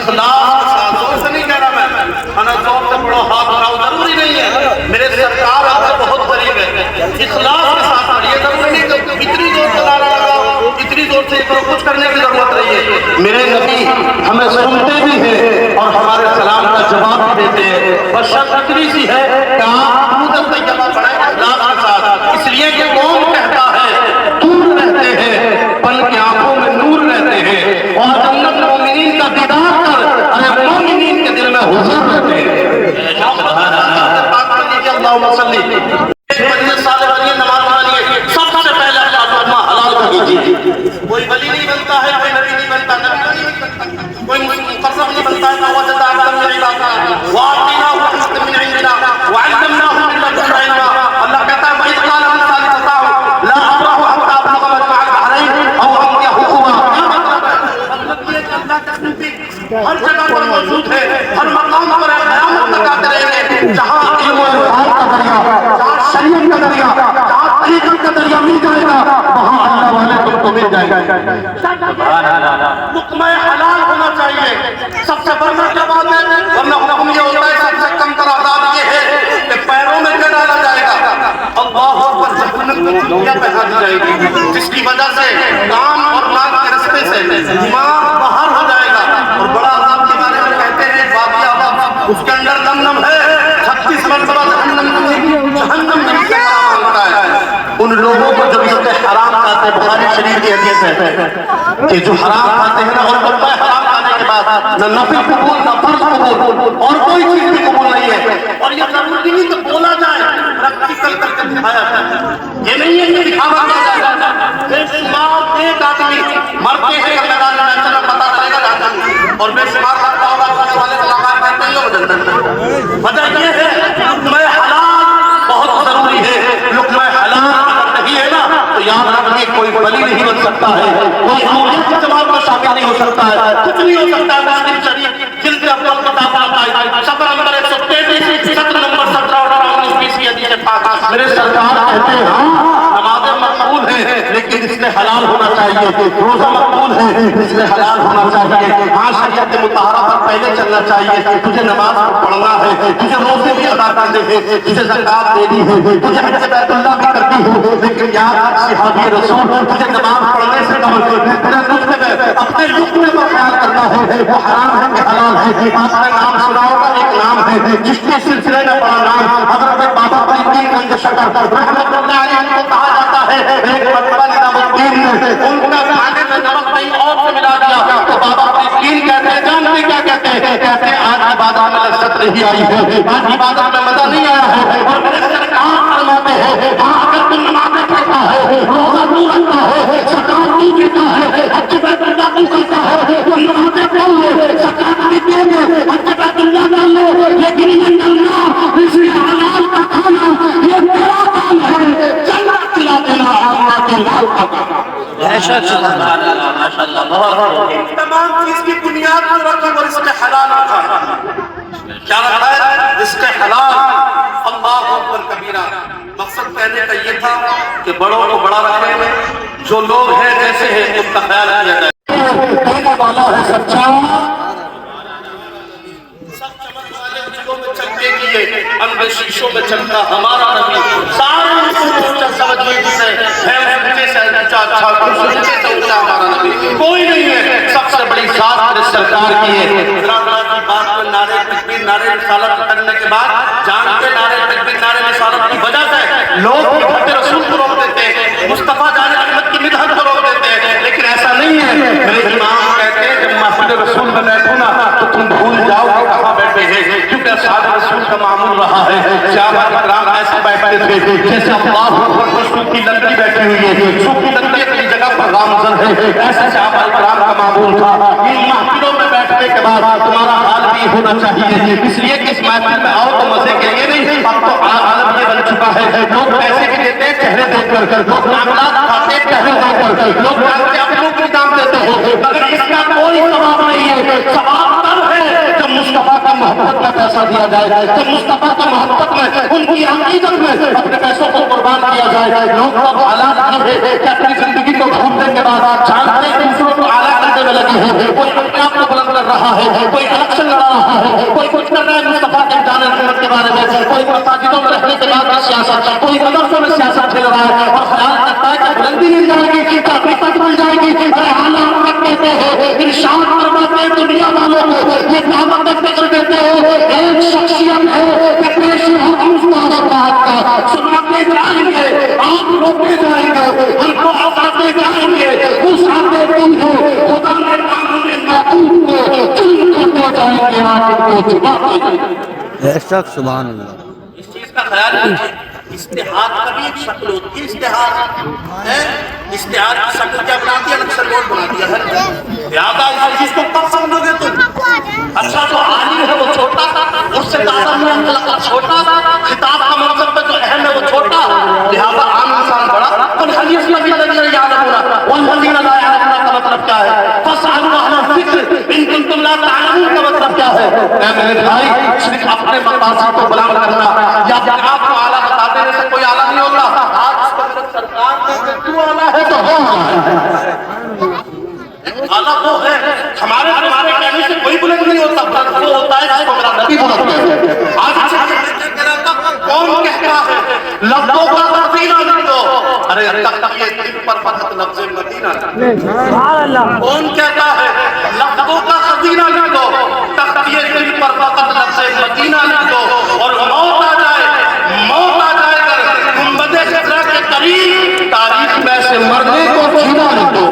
اخلاص کے ساتھ، زور سے نہیں کہہ رہا میں، کھانا زور سے پڑھو ہاتھ اٹھاؤ ضروری نہیں ہے، میرے سرکار آپ سے بہت قریب ہے، اخلاص کے ساتھ پڑھیے، ضروری نہیں کہ اتنی زور سے نعرہ لگاؤ، اتنی زور سے کچھ کرنے کی ضرورت نہیں ہے۔ میرے نبی ہمیں سنتے بھی ہیں اور ہمارے سلام کا جواب بھی دیتے ہیں، بس شرط اتنی سی ہے کہ آپ مدد سے جمع پڑھیں اخلاص کے ساتھ، اس لیے کہ کون کہتا ہے دور رہتے ہیں پل کی آنکھوں میں نور رہتے ہیں، اور جنت مومنین کا دیدار کر ارے مومنین کے دل میں حضور رہتے ہیں۔ اللہم صلی مجلس صالح والی نماز والی سب سے پہلے لقمہ حلال کا کیجیے۔ کوئی ولی نہیں بنتا ہے، کوئی نبی نہیں بنتا، نبی نہیں بنتا، کوئی مقرب نہیں بنتا ہے، وجد عبدا من عبادنا وآتیناہ رحمۃ من عندنا وعلمناہ من لدنا علما۔ اللہ کہتا ہے وَإِذْ قَالَ مُوسَىٰ لِفَتَاهُ لَا أَبْرَحُ حَتَّىٰ أَبْلُغَ مَجْمَعَ الْبَحْرَيْنِ أَوْ أَمْضِيَ حُقُبًا۔ ہر جگہ پر موجود ہے، ہر مقام پر قیامت تک آتے رہیں گے، جہاں علم و عرفان کا دریا، جہاں شریعت کا دریا، جہاں طریقت کا دریا مل جائے گا، وہاں اللہ والے تم کو مل جائے گا۔ لقمہ حلال ہونا چاہیے، سب سے بڑھ کر کیا بات ہے، ورنہ حکم یہ ہوتا ہے سب سے کم تر عذاب یہ ہے کہ پیروں میں کیا ڈالا جائے گا، اللہ اکبر، جہنم کی چوٹیاں پہنا دی جائے گی، جس کی وجہ سے کان اور ناک کے رستے سے دماغ باہر ہو جائے گا، اور بڑا عذاب کے بارے میں کہتے ہیں باقی عذاب اس کے اندر دم ہے، 36 مرتبہ جہنم میں مانگتا ہے۔ ان لوگوں کو جو اس کے حرام کھاتے ہیں، بخاری شریف کی حدیث ہے کہ جو حرام کھاتے ہیں نا، اور لقمہ حرام کھانے کے بعد نہ نفل قبول نہ فرض قبول اور کوئی چیز بھی قبول نہیں ہے، اور یہ ضروری نہیں کہ بولا جائے، پریکٹیکل کر کے دکھایا جائے، یہ نہیں ہے کہ دکھاوا کیا جائے، بے شمار ایک آدمی مرتے ہیں کہ میدان میں چلا پتا چلے گا جاتا، اور بے شمار کرتا ہوگا کرنے والے ملاقات کرتے ہیں لوگ جنت۔ وجہ یہ ہے لقمہ حلال بہت ضروری ہے، لقمہ حلال اگر نہیں ہے نا تو یاد رکھیے کوئی ولی نہیں بن سکتا ہے، کوئی اولیا کی جماعت میں شامل نہیں ہو سکتا ہے، کچھ نہیں ہو سکتا ہے۔ مسلم شریف جلد اول کتاب آتا ہے، سفر نمبر 133، سطر نمبر 17، 18، 19، 20 کی حدیث پاک، میرے سرکار کہتے ہیں نمازیں مقبول ہیں لیکن اس میں حلال ہونا چاہیے، روزہ مقبول ہے اس میں حلال ہونا چاہیے، ہاں شریعت مطہرہ پر پہلے چلنا چاہیے، تجھے نماز پڑھنا ہے، تجھے روزے بھی ادا کرنے ہیں، تجھے زکوٰۃ دینی ہے، تجھے حج بیت اللہ بھی کرنی ہے، لیکن یاد صحابی رسول تجھے نماز پڑھنے سے قبل تیرے لقمے میں اپنے لقمے پر خیال کرنا ہے، وہ حرام ہے کہ حلال ہے۔ آپ نے نام سنا ہوگا، ایک نام ہے جس کے سلسلے میں بڑا نام حضرت بابا فرید گنج شکر رحمۃ اللہ علیہ کو کہا جاتا ہے۔ ایک مرتبہ نظام الدین نے ان کا کھانے میں نمک کہیں اور سے ملا دیا تو بابا فرید کہتے ہیں جانتے کیا کہتے ہیں، کہتے ہیں آج عبادت میں لذت نہیں آئی ہے، آج عبادت میں مزہ نہیں آیا ہے، اور میرے سرکار فرماتے ہیں ہاں اگر تم نمازیں پڑھتا ہے، روزہ نہیں رکھتا ہے، زکوٰۃ نہیں دیتا ہے، حج بیت اللہ نہیں کرتا ہے، تو نمازیں پڑھ لے، زکوٰۃ نہیں دے لے، حج بیت اللہ کر لے، لیکن یہ اللہ اس حلال کا کھانا یہ تیرا کام ہے، جنت دلا دینا اللہ کے لال کا کام۔ تمام چیز کی بنیاد پر رکھی اور رزق حلال رکھا ہے، کیا رکھا ہے؟ رزق حلال۔ اللہ اکبر کبیرہ، مقصد کہنے کا یہ تھا کہ بڑوں کو بڑا رکھیں، جو لوگ ہیں جیسے ہیں ان کا خیال کیا جائے۔ کہنے والا ہے سچا، سب چمک والے دلوں میں چمکے کیے، اندر شیشوں میں چمکا ہمارا نبی، سارے اونچا سمجھیے جسے ہے اونچے سے اونچا، اچھا اونچے سے اونچا ہمارا نبی کوئی نہیں ہے، سب سے بڑی ذات میرے سرکار کی ہے۔ ذرا کی بات کو نعرے تکبیر نعرے رسالت کرنے کے بعد جانتے نعرے تکبیر نعرے رسالت کی وجہ سے لوگ مدحت رسول کو روک دیتے ہیں، مصطفیٰ جان احمد کی مدحت کو روک دیتے ہیں، لیکن ایسا نہیں ہے۔ میرے امام کہتے ہیں جب محفل رسول میں بیٹھو نا تو تم بھول جاؤ کہ کہاں بیٹھے ہیں، کیونکہ اصحاب رسول کا معمول رہا ہے، صحابہ کرام ایسے بیٹھتے تھے جیسے اللہ اکبر پر سوکھی لکڑی بیٹھی ہوئی ہے، سوکھی لکڑی اپنی جگہ پر گامزن ہے، ایسے صحابہ کرام کا معمول تھا۔ ان محفلوں میں بیٹھنے کے بعد تمہارا حال بھی ہونا چاہیے، اس لیے کہ اس محفل میں آؤ تو مزے کے لیے نہیں، اب تو عالم یہ بن چکا ہے، لوگ پیسے بھی دیتے ہیں چہرے دیکھ کر، لوگ معاملات کھاتے ہیں چہرے دیکھ کر، لوگ جانتے ہیں اپنوں کی دام دیتے ہیں، مگر اس کا کوئی ثواب نہیں ہے۔ ثواب تب ہے جب مصطفیٰ کا محبت کا پیسہ دیا جائے کہ مصطفیٰ کی محبت میں ان کی عقیدت میں اپنے پیسوں کو قربان کیا جائے. لوگ اب حالات یہ ہے کہ اپنی زندگی کو گھومنے کے بعد جانتے دوسروں کو اعلیٰ کرنے میں لگے ہیں. کوئی اپنے آپ کو بلند کر رہا ہے, کوئی الیکشن لڑا رہا ہے, کوئی کچھ کر رہا ہے مصطفیٰ کے جان رحمت کے بارے میں, کوئی مساجدوں میں رہنے کے بعد سیاست, کوئی مدرسوں میں سیاست کھیل رہا ہے اور خیال کرتا ہے کہ بلندی مل جائے گی, حقیقت مل جائے گی. حالات کہتے ہیں ارشاد فرماتے ہیں دنیا والوں کو یہ دعوت فکر دیتے ہیں ایک شخصیت ہے کہ پیش سناتے جائیں گے, آپ روکتے جائیں گے, ان کو آتے جائیں گے, اس آتے دن ہے خدا نے قانون معقول کو چن کرتے جائیں گے, آپ کو چھپا دیں گے. بے شک سبحان اللہ. اس چیز کا خیال رکھیں, اشتہار کا بھی ایک شکل ہوتی ہے. اشتہار ہے, اشتہار کی شکل کیا بناتی ہے, نقشہ بورڈ بناتی ہے. لہٰذا اس چیز کو کب سمجھو گے تم؟ اچھا جو عالم ہے وہ چھوٹا, اس سے تعلق میں چھوٹا, خطاب کا منصب پہ جو اہم ہے وہ چھوٹا, لہٰذا عام انسان بڑا. والحدیث نبی الذین یعلمون والذین لا یعلمون کا مطلب کیا ہے؟ فاسألوا اہل الذکر ان کنتم لا تعلمون کا مطلب کیا ہے؟ اے میرے بھائی, صرف اپنے مقاصد کو بلند کرنا یا اپنے آپ کو اعلیٰ بتا دینے سے کوئی اعلیٰ نہیں ہوتا. آج سرکار نے تو اعلیٰ ہے تو ہو اعلیٰ وہ ہے, ہمارے کہنے سے کوئی بلند نہیں ہوتا, بلند وہ ہوتا ہے جس کو میرا نبی بلند ہے. آج کون کہتا ہے لفظوں کا خزینہ لکھ دو, ارے تقیہ دل پر فقط لفظ مدینہ لکھ دو. کون کہتا ہے لفظوں کا خزینہ لکھ دو, تقیہ دل پر فقط لفظ مدینہ لکھ دو, اور موت آ جائے کر گنبد خضرا کے قریب تاریخ میں سے مرنے کو جینا لکھ دو,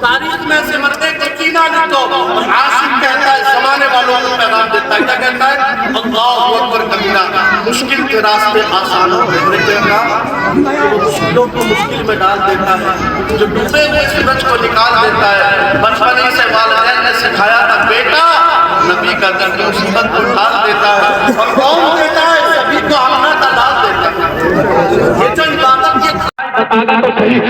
تاریخ میں سے مرنے کو جینا لکھ دو. عاصم کہتا ہے زمانے والوں کو پیغام دیتا ہے, کیا کہتا ہے؟ اللہ اکبر کبیرہ, مشکل کے راستے آسان ہو رہنے کے بعد وہ مشکلوں کو مشکل میں ڈال دیتا ہے, جو ڈوبے ہوئے سورج کو نکال دیتا ہے. بچپن سے والدین نے سکھایا تھا بیٹا نبی کا درد مصیبت کو ڈال دیتا ہے, اور کون دیتا ہے سبھی کو آمنا کا ڈال دیتا ہے. یہ جو عبادت یہ بتانا تو صحیح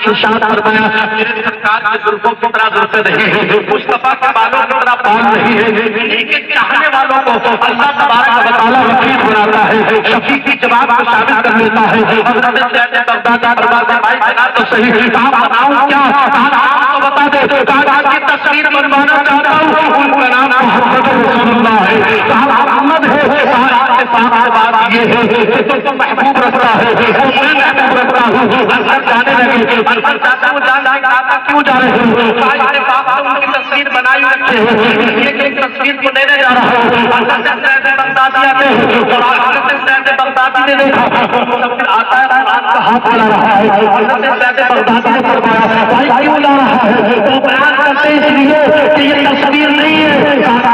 ارشاد فرمایا میرے سرکار کے زلفوں کی طرح زلفیں نہیں ہیں, مصطفیٰ کے بالوں کی طرح بال نہیں ہے, انہیں کے چاہنے والوں کو اللہ تبارک و تعالیٰ وکیل بناتا ہے, شفیع کی جماعت کو شامل کر لیتا ہے. حضرت سید بغدادی فرماتے ہیں بھائی بنا تو صحیح, آپ بتاؤں کیا, آپ کو بتا دے کائنات کی تصویر بنوانا چاہتا ہوں, ان کا نام محمد رسول اللہ ہے. صاحب محمد ہے, کائنات کے صاحب بات یہ ہے کہ تم کو محبوب رکھتا ہے, وہ میں محبوب رکھتا ہوں. اندر جانے لگے, اندر جاتا ہوں, کیوں جا رہے ہوں, ان کی تصویر بنائی رکھے ہیں, لیکن تصویر کو لینے جا رہا ہوں. حضرت سید بغدادی آتے ہیں اور حضرت سید بغدادی نے دیکھا مسافر آتا ہے, قرآن کا ہاتھ لا رہا ہے. حضرت سید بغدادی نے فرمایا بھائی کیوں لا رہا ہے, وہ بیان کرتے اس لیے کہ یہ تصویر نہیں ہے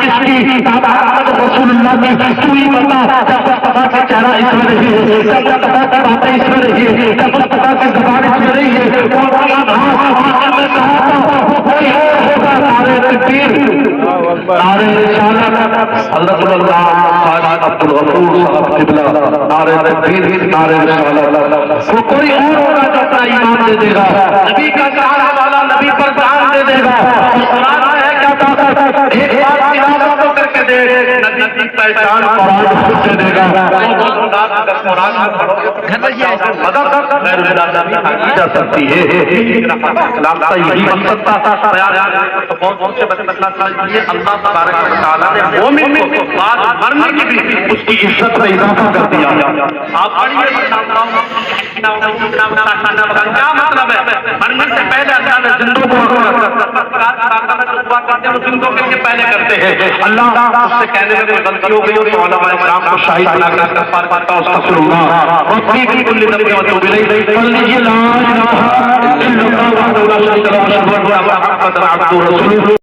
کس کی, محمد رسول اللہ کی. تو ہی بتا جب مصطفیٰ کا چہرہ اس میں نہیں ہے, جب مصطفیٰ کی باتیں اس میں نہیں ہے, جب مصطفیٰ کی زبان اس میں نہیں ہے, کوئی اور ہوگا. نعرہ تکبیر, نعرہ رسالت, حضرت اللہ خواجہ عبدالغفور صاحب قبلہ, نعرہ تکبیر, نعرہ رسالت. وہ کوئی اور ہوگا جو اپنا ایمان دے دے گا, نبی کا چاہنے والا نبی پر جان دے دے گا. قرآن میں ہے کیا طاقت, ایک بات تلاوت تو کر کے دے, نبی کی پہچان قرآن خود دے دے گا. قرآن مدد نہیں جا سکتی ہے. کلام کا یہی مقصد تھا, اللہ تبارک و تعالیٰ نے مومن کو بعد مرنے کی بھی اس کی عزت میں اضافہ کر دیا. آپ پڑھیے کیا مطلب ہے, مرنے سے پہلے اللہ نے زندوں کو زندوں کے لیے پہلے کرتے ہیں. اللہ اس سے کہنے میں کوئی غلطی ہو گئی تو علماء کرام کو شاہد بنا کر استغفار کرتا ہوں, استغفر اللہ ربی فی کل ذنب واتوب الیہ. فلیجی لا الہ الا اللہ وحدہ لا شریک لہ واشہد ان محمدًا عبدہ ورسولہ.